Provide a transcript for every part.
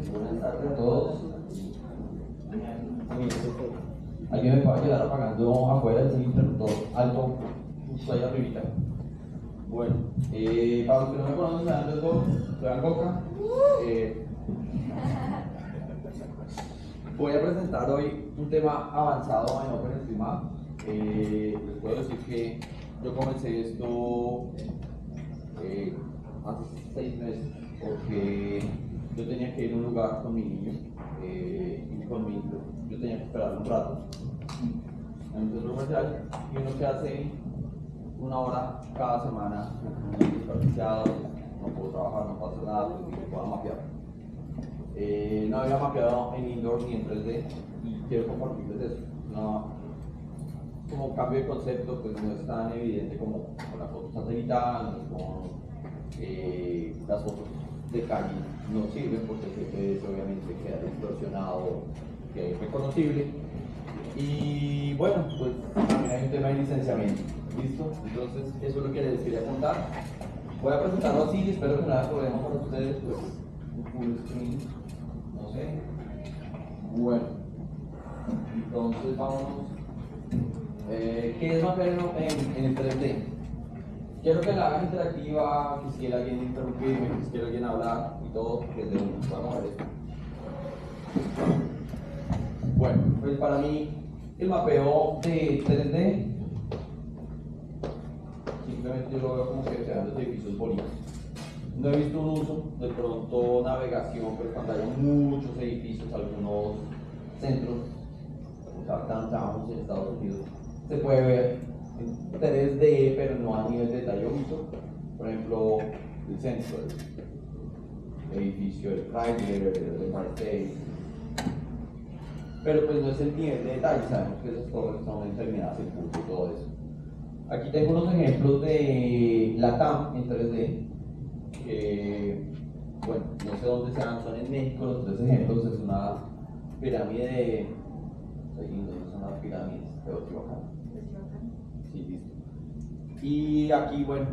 Buenas tardes a todos. Alguien me puede ayudar apagando afuera el interruptor alto, justo ahí arribita. Bueno, para los que no me conocen, soy Algoca. Voy a presentar hoy un tema avanzado en OpenStreetMap. Les puedo decir que yo comencé esto hace 6 meses porque yo tenía que ir a un lugar con mi niño y yo tenía que esperar un rato en un centro comercial, y uno que hace 1 hora cada semana, muy desperdiciado, no puedo trabajar, no puedo hacer nada, pues dije, puedo mapear. No había mapeado en indoor ni en 3D y quiero compartirles eso. Como cambio de concepto, pues no es tan evidente como con la foto satelital, con las fotos de calle no sirven porque el GPS obviamente queda distorsionado, que es reconocible. Y bueno, pues también hay un tema de licenciamiento. ¿Listo? Entonces, eso es lo que les quería contar. Voy a presentarlo así, espero que no haya problema para ustedes, pues un full screen, no sé. Bueno, entonces vámonos. ¿Qué es mapear en el 3D? Quiero que la hagan interactiva, que si quiere alguien interrumpirme, que si quiere alguien hablar y todo, que es de uno. Vamos a ver esto. Bueno, pues para mí el mapeo de 3D simplemente yo lo veo como que se dan los edificios bonitos. No he visto un uso, de pronto navegación, pero cuando hay muchos edificios, algunos centros, o sea, downtowns en Estados Unidos, se puede ver en 3D, pero no a nivel de detalle bonito. Por ejemplo, el centro, el edificio, el Chrysler, el Empire State. Pero pues no es el nivel de detalle, sabemos que esas torres son determinadas en punto y todo eso. Aquí tengo unos ejemplos de LATAM en 3D, que, bueno, no sé dónde sean, son en México. Los 3 ejemplos es una pirámide de... no son las pirámides, pero Teotihuacán. Sí, listo. Y aquí, bueno,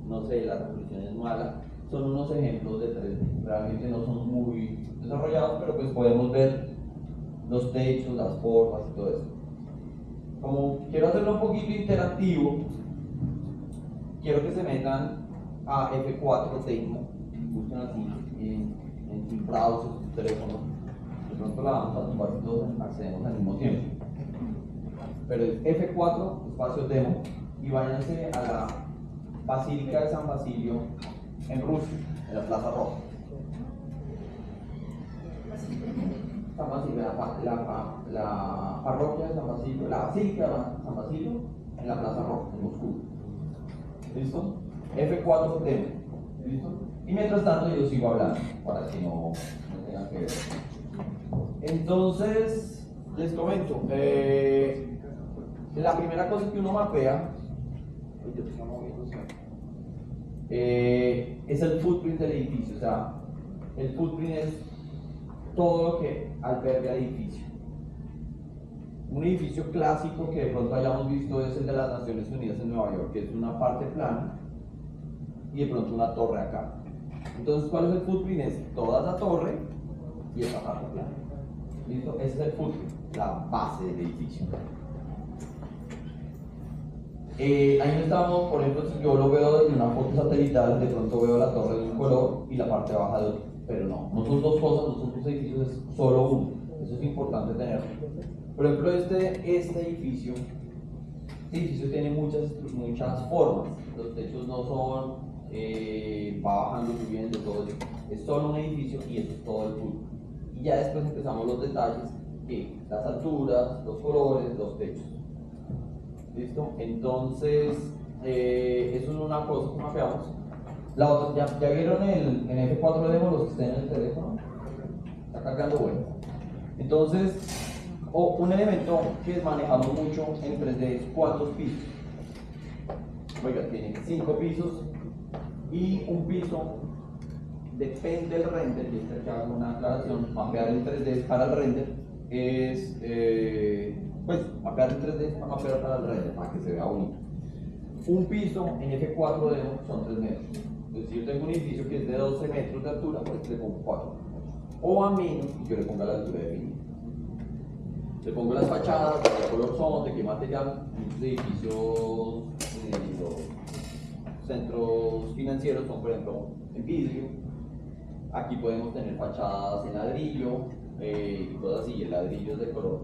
no sé, la resolución es mala. Son unos ejemplos de 3D, realmente no son muy desarrollados, pero pues podemos ver los techos, las formas y todo eso. Como quiero hacerlo un poquito interactivo, quiero que se metan a F4 Demo, busquen así en su browser, su teléfono. De pronto la vamos a tomar y todos accedemos al mismo tiempo. Pero es F4 espacio Demo y váyanse a la Basílica de San Basilio en Rusia, en la Plaza Roja. San Basilio, la parroquia de San Basilio, la Basílica de San Basilio en la Plaza Roja, en Moscú. ¿Listo? F4 Demo. ¿Listo? Y mientras tanto yo sigo hablando para que no tengan que ver. Entonces, les comento, la primera cosa que uno mapea es el footprint del edificio. O sea, el footprint es todo lo que alberga el edificio. Un edificio clásico que de pronto hayamos visto es el de las Naciones Unidas en Nueva York, que es una parte plana y de pronto una torre acá. Entonces, ¿cuál es el footprint? Es toda la torre y esa parte plana. ¿Listo? Ese es el footprint, la base del edificio. Ahí no estamos, por ejemplo, si yo lo veo desde una foto satelital, de pronto veo la torre de un color y la parte baja de otro, pero no son dos cosas, no son dos edificios, es solo uno. Eso es importante tenerlo. Por ejemplo, este edificio tiene muchas formas. Los techos no son, va bajando, subiendo, todo eso. Es solo un edificio y eso es todo el footprint. Y ya después empezamos los detalles, las alturas, los colores, los techos. ¿Listo? Entonces, eso es una cosa que mapeamos. La otra, ¿ya vieron en F4 Demo los que estén en el teléfono? Está cargando bueno. Entonces, un elemento que manejamos mucho en 3D es cuántos pisos. Oiga, tiene 5 pisos y un piso depende del render. Y esta que hago una aclaración, mapear en 3D para el render es pues mapear en 3D es mapear para el render, para que se vea bonito. Un piso en F4 Demo son 3 metros. Entonces, si yo tengo un edificio que es de 12 metros de altura, pues le pongo 4. o a menos que yo le ponga la altura definida. Le pongo las fachadas, de qué color son, de qué material. Muchos edificios, los centros financieros son, por ejemplo, en vidrio. Aquí podemos tener fachadas en ladrillo y cosas así. El ladrillo es de color,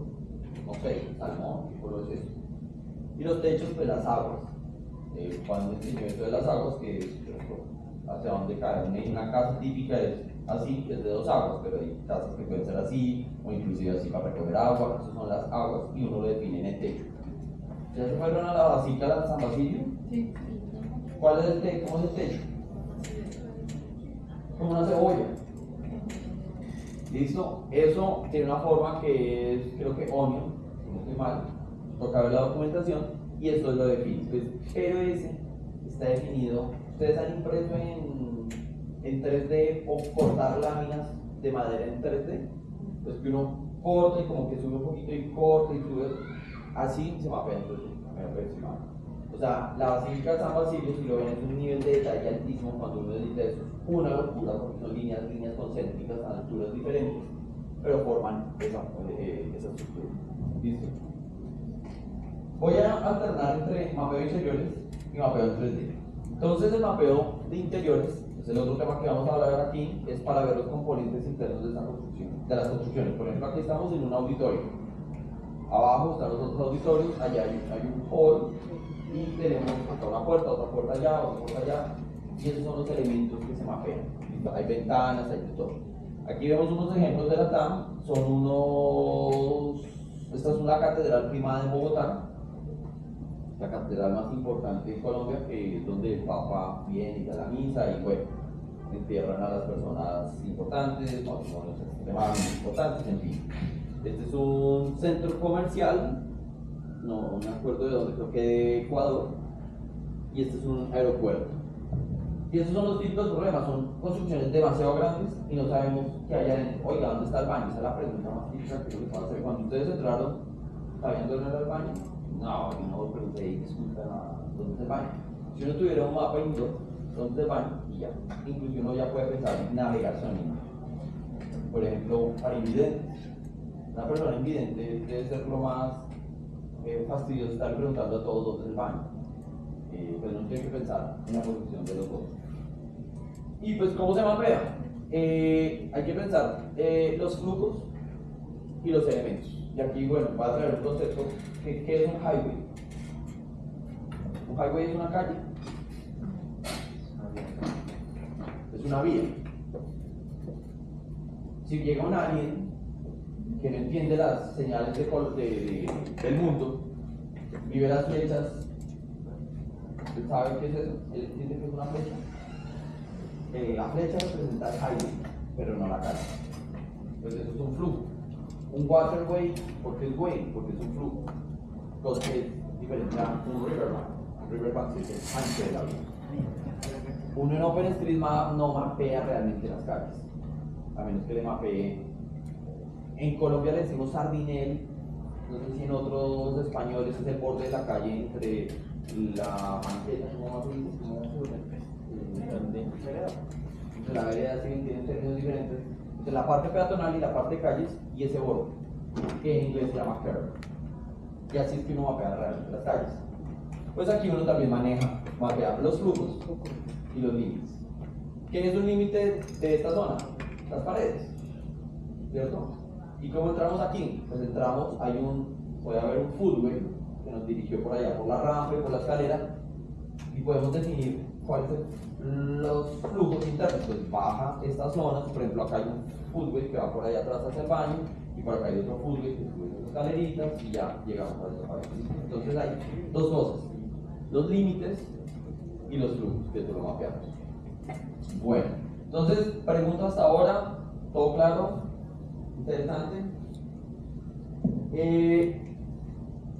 no sé, salmón, ¿qué color es eso? Y los techos, pues las aguas. Cuando el seguimiento de las aguas, que es hacia donde cae. Una casa típica es así, que es de 2 aguas, pero hay casas que pueden ser así, o inclusive así para recoger agua. Esas son las aguas y uno lo define en el techo. ¿Ya se fueron a la Basílica de San Basilio? Sí. ¿Cuál es el techo? ¿Cómo es el techo? Como una cebolla. ¿Listo? Eso tiene una forma que es, creo que onion, si no estoy mal. Toca ver la documentación y esto lo define. Pues, pero ese está definido. Ustedes han impreso en 3D o cortar láminas de madera en 3D. Pues que uno corta y como que sube un poquito y corta y sube. Así se mapea en 3D, aproximadamente. O sea, la Basílica de San Basilio, si lo ven, es un nivel de detalle altísimo. Cuando uno dice eso, es una locura porque son líneas concéntricas a alturas diferentes, pero forman esa estructura. ¿Listo? Voy a alternar entre mapeo interiores y mapeo en 3D. Entonces, el mapeo de interiores, es el otro tema que vamos a hablar aquí, es para ver los componentes internos de esta construcción, de las construcciones. Por ejemplo, aquí estamos en un auditorio. Abajo están los otros auditorios, allá hay un hall y tenemos acá una puerta, otra puerta allá, otra puerta allá, y esos son los elementos que se mapean. Hay ventanas, hay de todo. Aquí vemos unos ejemplos de la TAM, esta es una catedral primada de Bogotá, la catedral más importante de Colombia, que es donde el Papa viene y da la misa y bueno, entierran a las personas importantes, matrimonios extremadamente importantes, en fin. Este es un centro comercial, no me acuerdo de dónde, creo que de Ecuador, y este es un aeropuerto. Y esos son los típicos problemas, son construcciones demasiado grandes y no sabemos qué hay adentro. Oiga, ¿dónde está el baño? Esa es la pregunta más típica que les puedo hacer. Cuando ustedes entraron, ¿sabían dónde era el baño? No, yo no pregunté, disculpen, ¿dónde está el baño? Si uno tuviera un mapa indoor, ¿dónde está el baño? Y ya, incluso uno ya puede pensar en navegación. Por ejemplo, para invidentes. Una persona invidente debe ser lo más fastidioso estar preguntando a todos dónde es el baño. Pues no tiene que pensar en la posición de los dos. Y pues, ¿cómo se mapea? Hay que pensar los flujos y los elementos. Y aquí, bueno, voy a traer un concepto. ¿Qué es un highway? Un highway es una calle. Es una vía. Si llega un alien que no entiende las señales del mundo y ve las flechas, ¿él sabe qué es eso? ¿Él entiende que es una flecha? La flecha representa el highway, pero no la calle. Pues eso es un flujo. Un waterway, ¿por qué es way? Porque es un flujo. Entonces es diferente a un riverbank. Un riverbank es el ancho de la vía. Uno en OpenStreetMap no mapea realmente las calles, a menos que le mapee. En Colombia le decimos sardinel, no sé si en otros españoles es el borde de la calle entre la banqueta, ¿cómo se dice? Entre la vereda, sí, tienen términos diferentes, entre la parte peatonal y la parte de calles y ese borde, que en inglés se llama curve. Y así es que uno mapea realmente las calles. Pues aquí uno también mapea los flujos y los límites. ¿Quién es un límite de esta zona? Las paredes, ¿cierto? ¿Y cómo entramos aquí? Pues entramos, puede haber un footway que nos dirigió por allá, por la rampa y por la escalera, y podemos definir cuáles son los flujos internos. Pues baja estas zonas, por ejemplo acá hay un footway que va por allá atrás hacia el baño, y por acá hay otro footway que sube las escaleritas, y ya llegamos a esta pared. Entonces hay dos cosas, los límites y los flujos, que esto lo mapeamos. Bueno, entonces, pregunta hasta ahora, ¿todo claro? Interesante.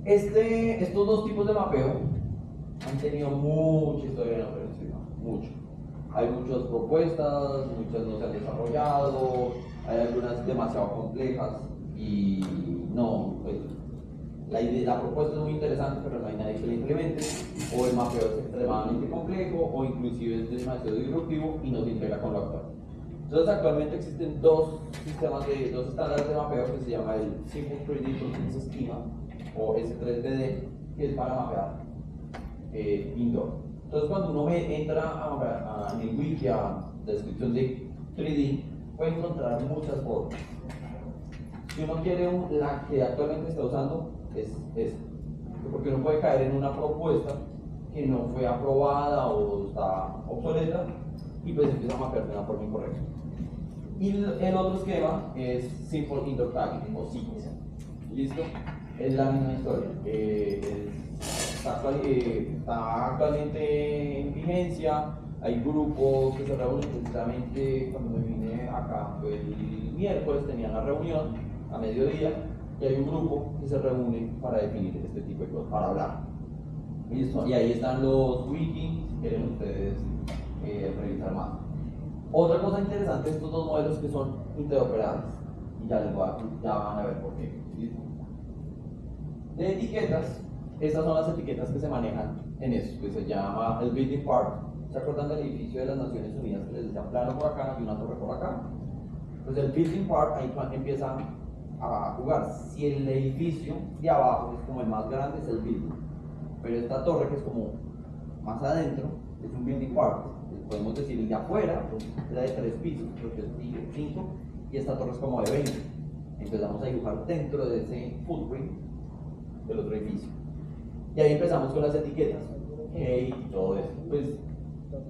Estos dos tipos de mapeo han tenido mucha historia en la operación, mucho. Hay muchas propuestas, muchas no se han desarrollado, hay algunas demasiado complejas y no, pues, la propuesta es muy interesante, pero no hay nadie que la implemente, o el mapeo es extremadamente complejo, o inclusive es demasiado disruptivo y no se integra con lo actual. Entonces actualmente existen dos estándares de mapeo que se llama el Simple 3D Process Schema o S3DD, que es para mapear indoor. Entonces cuando uno entra en el wiki a descripción de 3D, puede encontrar muchas formas. Si uno quiere la que actualmente está usando es esta, porque uno puede caer en una propuesta que no fue aprobada o está obsoleta y pues empieza a mapear de una forma incorrecta. Y el otro esquema es Simple Indoor Tagging o SIGS. ¿Listo? Es la misma historia. Está actualmente en vigencia. Hay grupos que se reúnen precisamente cuando me vine acá, el miércoles tenían la reunión a mediodía y hay un grupo que se reúne para definir este tipo de cosas, para hablar. ¿Listo? Y ahí están los wikis, si quieren ustedes revisar más. Otra cosa interesante de estos dos modelos que son interoperables, y ya van a ver por qué. ¿Listo? De etiquetas, estas son las etiquetas que se manejan en eso, que se llama el Building Part. ¿Se acuerdan del edificio de las Naciones Unidas que les decía plano por acá y una torre por acá? Pues el Building Part ahí empieza a jugar. Si el edificio de abajo es como el más grande, es el building, pero esta torre que es como más adentro es un Building Part. Podemos decir el de afuera era de 3 pisos, creo que es 5, y esta torre es como de 20. Empezamos a dibujar dentro de ese footprint del otro edificio. Y ahí empezamos con las etiquetas, y todo eso. Pues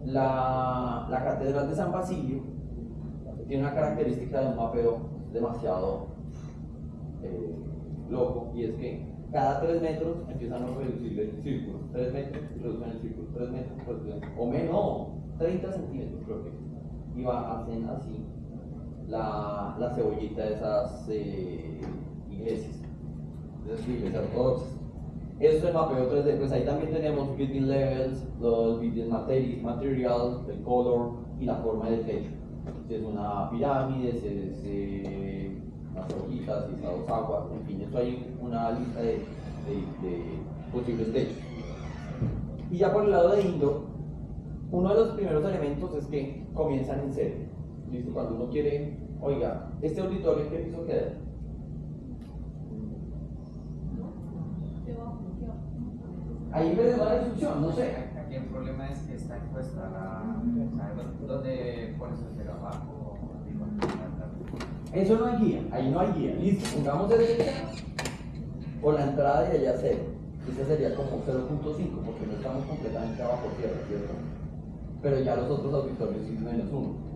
la Catedral de San Basilio tiene una característica de un mapeo demasiado loco, y es que cada 3 metros empiezan a reducir el círculo, 3 metros y reducen el círculo, 3 metros, o menos, 30 centímetros creo que, y hacen así la cebollita de esas iglesias, de esas iglesias ortodoxas. Eso es el mapeo 3D, pues ahí también tenemos building levels, los building materials, el color y la forma del techo. Si es una pirámide, si es unas hojitas, si está 2 aguas, en fin, eso hay una lista de posibles techos. Y ya por el lado de indoor, uno de los primeros elementos es que comienzan en serie. ¿Listo? Cuando uno quiere, oiga, este auditorio, ¿en qué piso queda? Ahí me da la instrucción, no sé. Aquí el problema es que está expuesta donde pones el cero abajo o arriba. Eso no hay guía, ahí no hay guía. Listo, pongamos derecha o la entrada de allá 0. Esa sería como 0.5 porque no estamos completamente abajo tierra, ¿cierto? Pero ya los otros auditorios sí menos 1.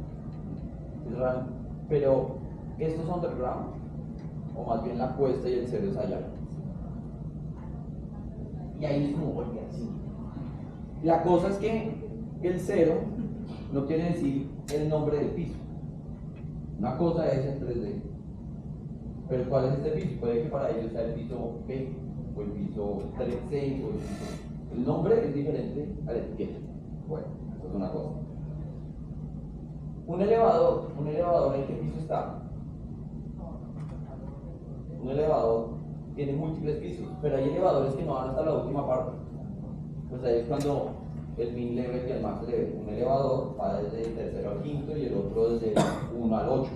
Pero estos son underground o más bien la puesta y el 0 es allá. Y ahí es como volver así. La cosa es que el 0 no quiere decir el nombre del piso. Una cosa es en 3D. Pero ¿cuál es este piso? Puede que para ellos sea el piso B, o el piso 3C, o el piso. El nombre es diferente a la etiqueta. Bueno, eso es una cosa. Un elevador, ¿en qué piso está? Un elevador tiene múltiples pisos, pero hay elevadores que no van hasta la última parte. Pues ahí es cuando el min level y el max level. Un elevador va desde el tercero al quinto y el otro desde el 1 al 8.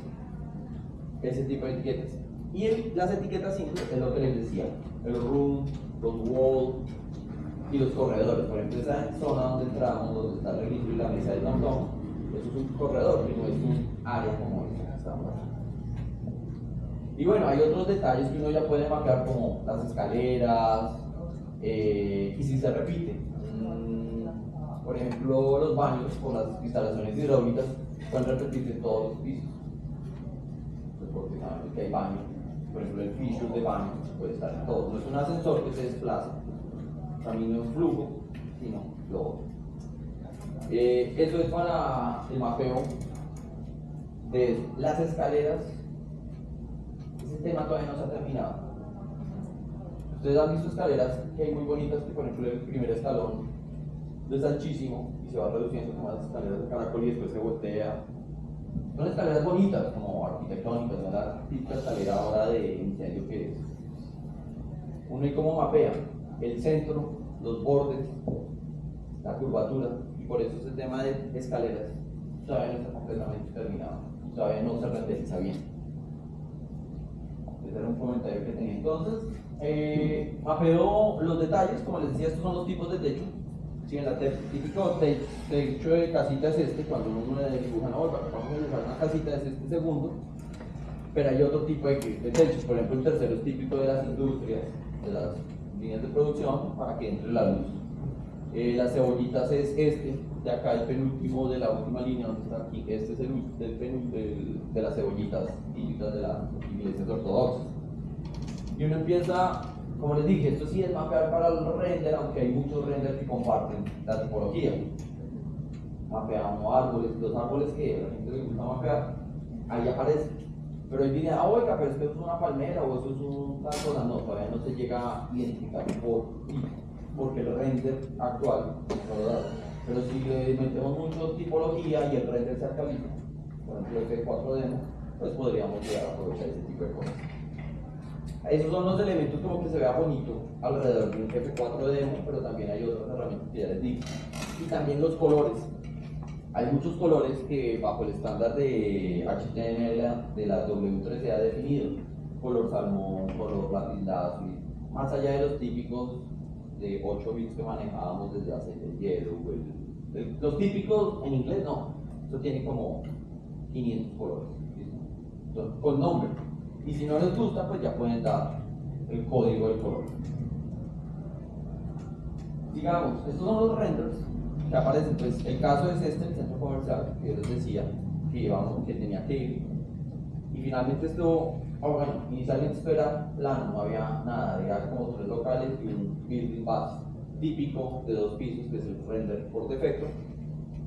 Ese tipo de etiquetas. Y las etiquetas simples es lo que les decía: el room, los walls y los corredores. Por ejemplo, esa zona donde entramos, donde está el registro y la mesa del downtown, eso es un corredor, que no es un área como esta que estamos aquí. Y bueno, hay otros detalles que uno ya puede mapear, como las escaleras, y si se repite. Por ejemplo, los baños por las instalaciones hidráulicas pueden repetirse en todos los pisos. Pues porque saben que hay baños. Por ejemplo, el feature de baño puede estar en todo. No es un ascensor que se desplaza, camino en flujo, sino lo otro. Eso es para el mapeo de las escaleras. Ese tema todavía no se ha terminado. Ustedes han visto escaleras que hay muy bonitas, que por ejemplo el primer escalón es anchísimo y se va reduciendo como las escaleras de caracol y después se voltea. Son escaleras bonitas, como arquitectónicas, no la típica escalera ahora de incendio que es. Uno y cómo mapea el centro, los bordes, la curvatura, y por eso ese tema de escaleras todavía no está completamente terminado. todavía no se renderiza bien. Ese era un comentario que tenía. Entonces, mapeo los detalles, como les decía, estos son los tipos de techo. Si en la típico techo de casita es este, cuando uno le dibuja, no, vamos a dibujar una casita, es este segundo. Pero hay otro tipo de techos, por ejemplo, el tercero es típico de las industrias, de las líneas de producción, para que entre la luz. Las cebollitas es este, de acá el penúltimo de la última línea, donde está aquí, este es el de las cebollitas típicas de las iglesias ortodoxas. Y uno empieza, como les dije, esto sí es mapear para el render, aunque hay muchos renders que comparten la tipología. Mapeamos árboles, los árboles que a la gente le gusta mapear, ahí aparecen. Pero hoy diría, oiga, pero es que eso es una palmera o eso es un tal cosa. No, todavía no se llega a identificar porque el render actual no lo da. Pero si le metemos mucho tipología y el render se actualiza, por ejemplo F4 Demo, pues podríamos llegar a aprovechar ese tipo de cosas. Esos son los elementos como que se vea bonito alrededor de un F4 Demo, pero también hay otras herramientas que ya les digo. Y también los colores. Hay muchos colores que bajo el estándar de HTML de la W3C ha definido. Color salmón, color lapislázuli, más allá de los típicos de 8 bits que manejábamos desde hace el yellow, los típicos en inglés no, eso tiene como 500 colores, ¿listo? Con nombre. Y si no les gusta, pues ya pueden dar el código del color. Digamos, estos son los renders que aparecen. Pues el caso es este, el centro comercial, que les decía que tenía que ir. Y finalmente esto, bueno, inicialmente esto era plano, no había nada, era como 3 locales y un building base típico de 2 pisos, que es el render por defecto.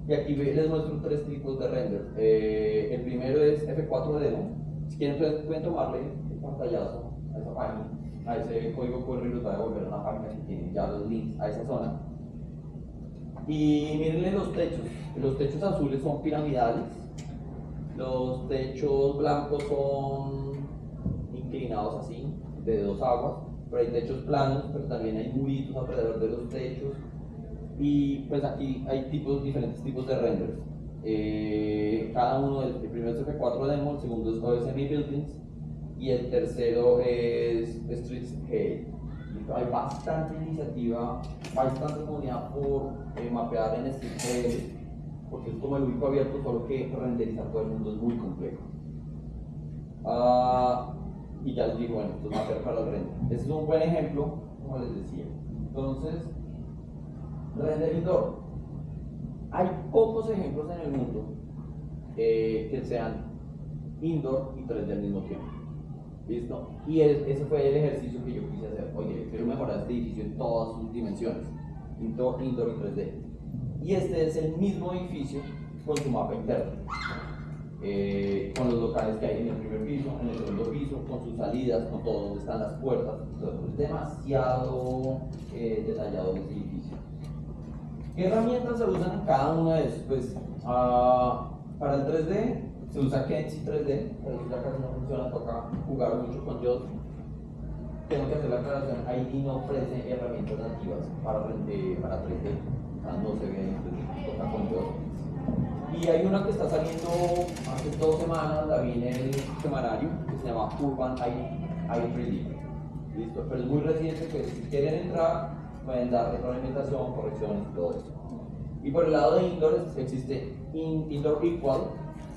Y aquí les muestro 3 tipos de render. El primero es F4 Demo. Si quieren pueden tomarle el pantallazo a esa página, a ese código QR y los va a devolver a una página que tiene ya los links a esa zona. Y mírenle los techos azules son piramidales, los techos blancos son inclinados así, de 2 aguas, pero hay techos planos, pero también hay muritos alrededor de los techos. Y pues aquí hay diferentes tipos de renders. Cada uno, el primero es F4 Demo, el segundo es OSM Buildings y el tercero es Streetscape. Hay bastante iniciativa, bastante comunidad por mapear en Streetscape, porque es como el único abierto, solo que renderizar todo el mundo es muy complejo. Y ya les digo, bueno, esto es mapear para el render. Este es un buen ejemplo, como les decía. Entonces, render indoor. Hay pocos ejemplos en el mundo que sean indoor y 3D al mismo tiempo. ¿Listo? Y ese fue el ejercicio que yo quise hacer. Oye, quiero mejorar este edificio en todas sus dimensiones, indoor y 3D. Y este es el mismo edificio con su mapa interno, con los locales que hay en el primer piso, en el segundo piso, con sus salidas, con todo, donde están las puertas. Entonces, es demasiado detallado ese edificio. ¿Qué herramientas se usan en cada uno de esos? Pues para el 3D se usa Kenshi 3D, pero ya casi no funciona, toca jugar mucho con Jot. Tengo que hacer la aclaración, ID no ofrece herramientas nativas para 3D, no se ve, toca con Jot. Y hay una que está saliendo hace 2 semanas, la vi en el semanario, que se llama Urban i3D. Listo, pero es muy reciente, pues si quieren entrar, pueden dar retroalimentación, correcciones y todo eso. Y por el lado de Indoor existe Indoor Equal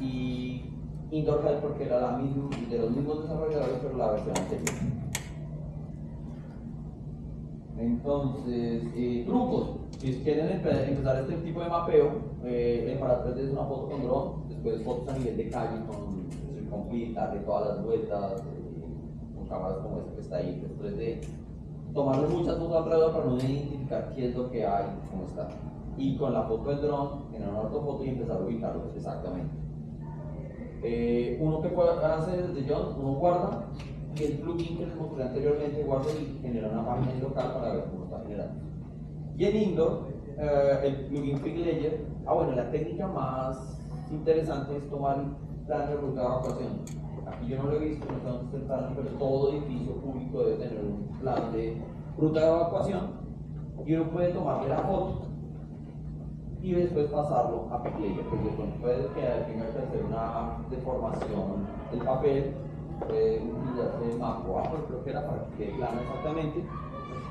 y Indoor Help, porque era de los mismos desarrolladores, pero la versión anterior. Entonces, trucos. Si quieren empezar este tipo de mapeo, para 3D es una foto con dron, después fotos a nivel de calle con pista, de todas las vueltas, con cámaras como esta que está ahí, que es 3D. Tomarle muchas fotos alrededor para no identificar qué es lo que hay, cómo está. Y con la foto del dron, generar una ortofoto y empezar a ubicarlos exactamente. Uno que puede hacer desde John, uno guarda y el plugin que les mostré anteriormente guarda y genera una página en local para ver cómo está generando. Y en Indoor, el plugin Quick Layer, bueno, la técnica más interesante es tomar el plan de ruta de evacuación. Aquí yo no lo he visto, no sé dónde está el plan, pero todo edificio público debe tener un plan de ruta de evacuación y uno puede tomarle la foto y después pasarlo a Piclayer. Pues de pronto puede que tenga que hacer una deformación del papel, puede utilizarse Mapro, creo que era para que quede plano exactamente,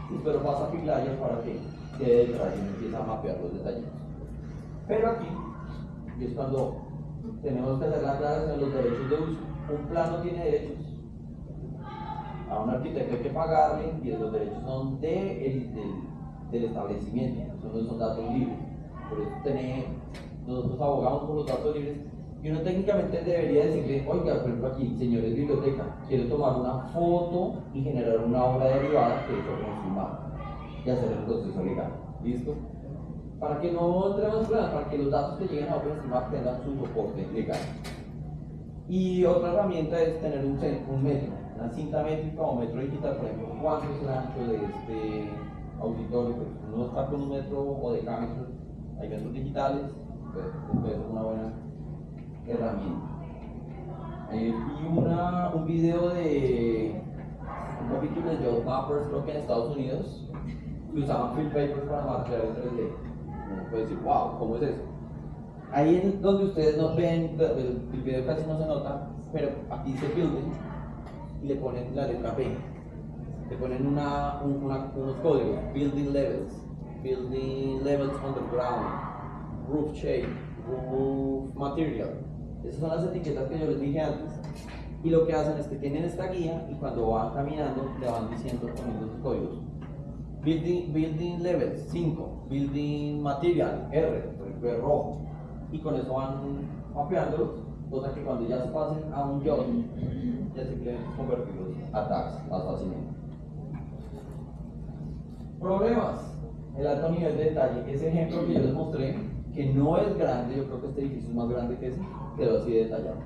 y después lo pasa a Piclayer para que quede detrás y empieza a mapear los detalles. Pero aquí, y es cuando tenemos que hacer la aclaración de los derechos de uso. Un plano tiene derechos. A un arquitecto hay que pagarle y los derechos son del establecimiento, eso no son datos libres. Por eso nosotros abogamos por los datos libres y uno técnicamente debería decirle, oiga, por ejemplo aquí, señores biblioteca, quiero tomar una foto y generar una obra derivada que es OpenStreetMap y hacer el proceso legal. ¿Listo? Para que no entremos en problemas, para que los datos que lleguen a OpenStreetMap tengan su soporte legal. Y otra herramienta es tener un metro, una cinta métrica o metro digital, por ejemplo, cuánto es el ancho de este auditorio, pues uno está con un metro o decámetros, hay metros digitales, pues puede ser una buena herramienta. Vi un video de un capítulo de Joe Mappers, creo que en Estados Unidos, que usaban field papers para marcar el 3D. Uno puede decir, wow, ¿cómo es eso? Ahí es donde ustedes no ven, el video casi no se nota, pero aquí dice building y le ponen la letra B. Le ponen unos códigos, building levels underground, roof shape, roof material. Esas son las etiquetas que yo les dije antes. Y lo que hacen es que tienen esta guía y cuando van caminando le van diciendo, poniendo sus códigos. Building levels 5, building material R, por ejemplo, es rojo. Y con eso van mapeándolos, cosa que cuando ya se pasen a un job, ya simplemente convertirlos a tags más fácilmente. Problemas, el alto nivel de detalle. Ese ejemplo que yo les mostré, que no es grande, yo creo que este edificio es más grande que ese, quedó así de detallado.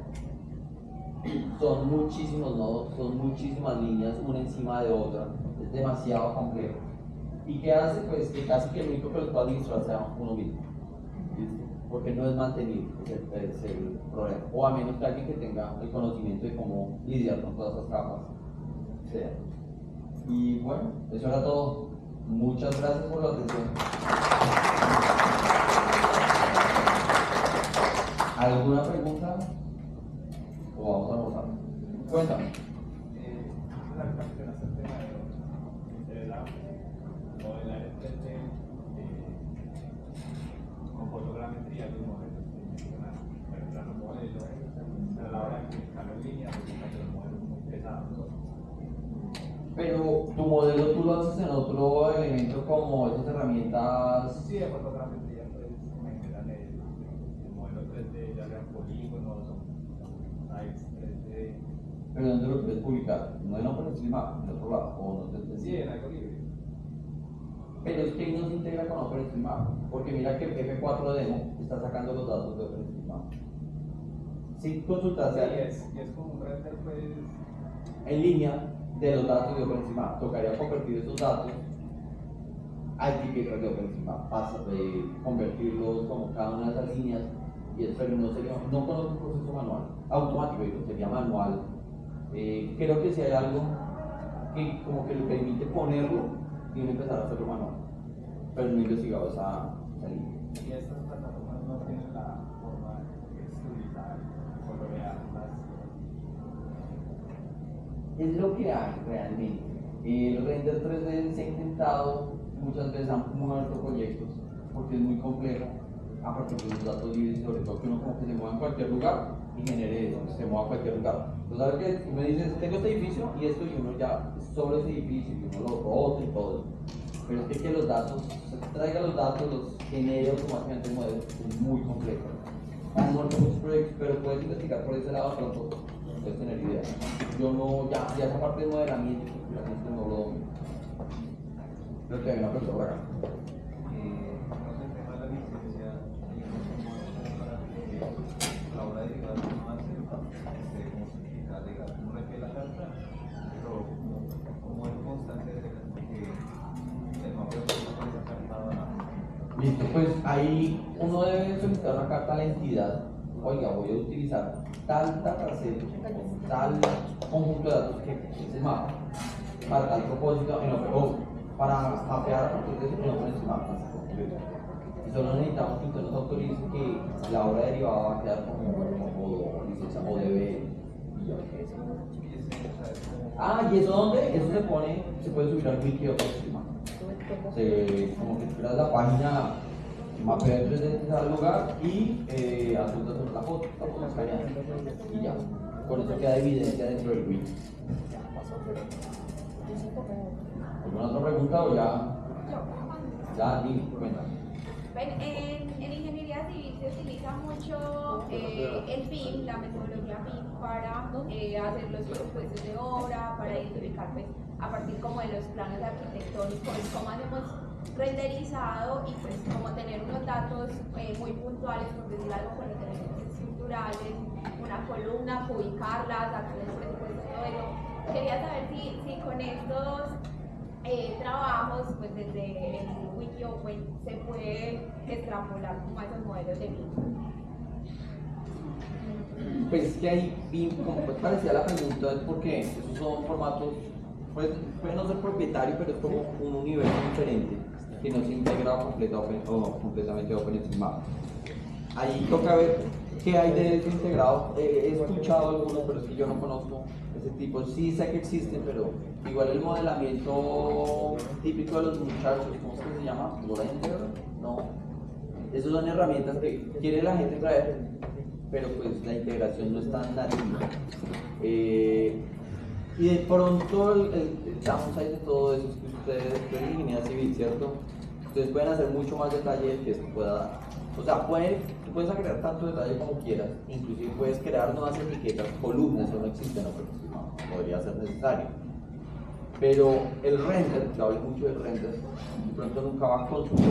Son muchísimos nodos, son muchísimas líneas, una encima de otra, es demasiado complejo. ¿Y qué hace? Pues que casi que el único que los puede administrar sea uno mismo. ¿Listo? Porque no es mantenible, es el problema. O a menos que alguien que tenga el conocimiento de cómo lidiar con todas esas capas sea. Y bueno, eso era todo. Muchas gracias por la atención. ¿Alguna pregunta? ¿O vamos a almorzar? Cuéntame. Con fotogrametría de un modelo el plano modelo, a la hora de publicarlo en línea, resulta que los modelos son muy pesados. Pero tu modelo tú lo haces en otro elemento como esas herramientas. Sí, de fotogrametría, pues me generan el modelo 3D, ya sean polígonos o sites 3D. ¿Pero dónde lo quieres publicar? No en OpenStreetMap, en otro lado, o no te entendí. Sí, en algo libre. Pero es que ahí no se integra con OpenStreetMap, porque mira que el F4 Demo está sacando los datos de OpenStreetMap. Si consultaste Y es como un render, pues. en línea de los datos de OpenStreetMap, tocaría convertir esos datos a etiquetas de OpenStreetMap, convertirlos como cada una de esas líneas, y eso no conozco un proceso manual, automático, digo, sería manual. Creo que si hay algo que como que le permite ponerlo y uno empezar a hacerlo manual, pero no he investigado esa línea. Y estas plataformas no tienen la forma de estudiar, colorearlas. Es lo que hay realmente. El render 3D se ha intentado, muchas veces han muerto proyectos porque es muy complejo a partir de los datos libres y sobre todo que uno como que se mueva en cualquier lugar y genere eso, que se mueva a cualquier lugar. Entonces, ¿sabes qué? Tú me dices, tengo este edificio y esto, y uno ya sobre ese edificio y uno lo rota y todo. Pero es que los datos, se traiga los datos, los genere automáticamente el modelo, es muy complejo. Han muerto muchos proyectos, pero puedes investigar por ese lado pronto, puedes tener idea. Yo no, ya esa parte de modelamiento y calculación no lo domino. Creo que hay una persona por acá. No sé, el tema de la licencia, para que la hora de llegar no hace, como significa llegar, uno le pide la carta, pero como es constante de que el mapa de esa carta. Listo, pues ahí uno debe solicitar una carta a la entidad. Oiga, voy a utilizar tal dataset o tal conjunto de datos que es el mapa para tal propósito, para mapear a partir de eso en OpenStreetMap. Y solo necesitamos que usted nos autorice que la obra derivada va a quedar como licencia o debe. Y ya. Ah, ¿y eso dónde? Eso se puede subir al wiki de próxima. Como que creas la página mapea el 3D al lugar y adjuntas la foto escaneada. Y ya. Con eso queda evidencia dentro del wiki. ¿Alguna otra pregunta o ya? Ya, dime, cuéntame. En ingeniería civil se utiliza mucho el BIM, la metodología BIM, para hacer los presupuestos de obra, para identificar pues, a partir como de los planos arquitectónicos, cómo hacemos renderizado y pues como tener unos datos muy puntuales, por decir algo, con los elementos estructurales, una columna, ubicarla, sacar el presupuesto, todo eso. Quería saber si con estos trabajos, pues desde el wiki open se puede extrapolar como a esos modelos de BIM. Pues es que ahí, como pues parecía la pregunta, es porque esos son formatos, puede no ser propietario, pero es como un universo diferente, que no se integra completamente OpenStreetMap. Ahí toca ver qué hay de eso integrado. He escuchado algunos, pero es que yo no conozco ese tipo. Sí sé que existen, pero igual el modelamiento típico de los muchachos, ¿cómo es que se llama? ¿Blender? No. Esas son herramientas que quiere la gente traer, pero pues la integración no es tan nativa. Y de pronto el downside de todo eso es que ustedes en ingeniería civil, ¿cierto? Ustedes pueden hacer mucho más detalle del que esto pueda dar. O sea, puedes agregar tanto detalle como quieras, inclusive puedes crear nuevas etiquetas, columnas, eso no existe, no, pero no, podría ser necesario. Pero el render, que hablo mucho del render, de pronto nunca va a consumir